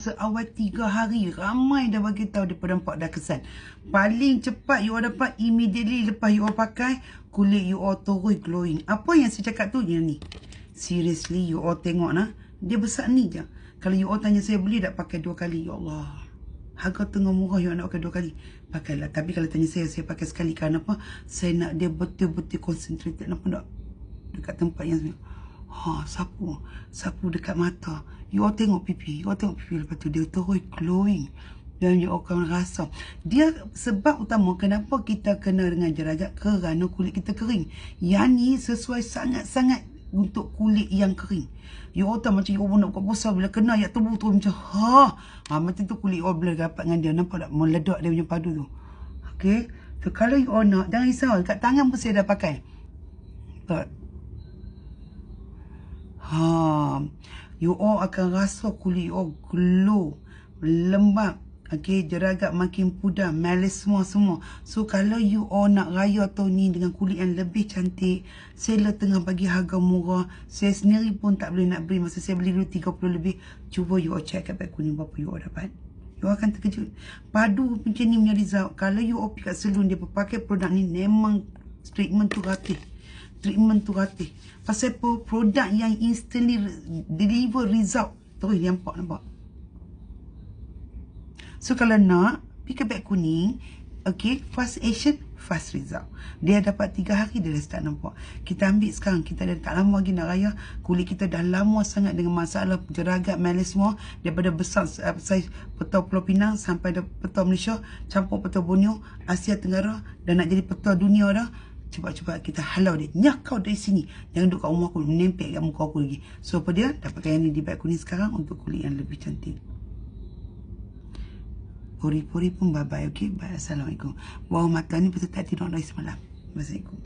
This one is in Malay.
Seawal 3 hari ramai dah bagi tahu daripada nampak dah kesan. Paling cepat you all dapat immediately lepas you all pakai, kulit you all terus glowing. Apa yang saya cakap tu yang ni. Seriously you all tengok nah, dia besar ni je. Kalau you all tanya saya beli tak pakai 2 kali, ya Allah. Harga tengah murah you all nak pakai 2 kali. Pakailah. Tapi kalau tanya saya pakai sekali. Kenapa? Saya nak dia betul-betul concentrated. Nampak tak? Dekat tempat yang sapu dekat mata. You all tengok pipi. You all tengok pipi lepas tu dia terus glowing. Dan you all akan rasa. Dia sebab utama kenapa kita kena dengan jerawat, kerana kulit kita kering. Yang ni sesuai sangat-sangat untuk kulit yang kering. You all tahu macam you all nak buka puasa bila kena ayat tubuh tu macam macam tu kulit you all boleh dapat dengan dia. Nampak tak? Meledak dia punya padu tu. Okay. So kalau you all nak, jangan risau. Kat tangan pun saya dah pakai. Tak. You all akan rasa kulit you all glow, lembap. Okay, jerawat makin pudar, melasma semua. So kalau you all nak raya tahun ni dengan kulit yang lebih cantik, seller tengah bagi harga murah. Saya sendiri pun tak boleh nak beli, masa saya beli dulu 30 lebih. Cuba you all check kat beg kuning berapa you all dapat. You all akan terkejut. Padu macam ni punya result. Kalau you all pergi kat salon, dia pakai produk ni, memang treatment tu ratih. Pasal produk yang instantly deliver result. Terus dia nampak. So kalau nak, pergi ke beg kuning. Okay, fast action, fast result. Dia dapat 3 hari, dia dah start nampak. Kita ambil sekarang, kita dah tak lama lagi nak raya. Kulit kita dah lama sangat dengan masalah jerawat, melasma. Daripada besar saiz peta Pulau Pinang sampai peta Malaysia, campur peta Borneo, Asia Tenggara, dan nak jadi peta dunia dah. Cepat-cepat kita halau dia, nyakau dari sini. Jangan duduk kat rumah aku, menempel kat muka aku lagi. So apa dia? Dapatkan yang ni di beg kuning sekarang untuk kulit yang lebih cantik. Pori-pori pun bye-bye, okay? Bye, Assalamualaikum. Wow, mata ni betul tak tidur dari semalam. Assalamualaikum.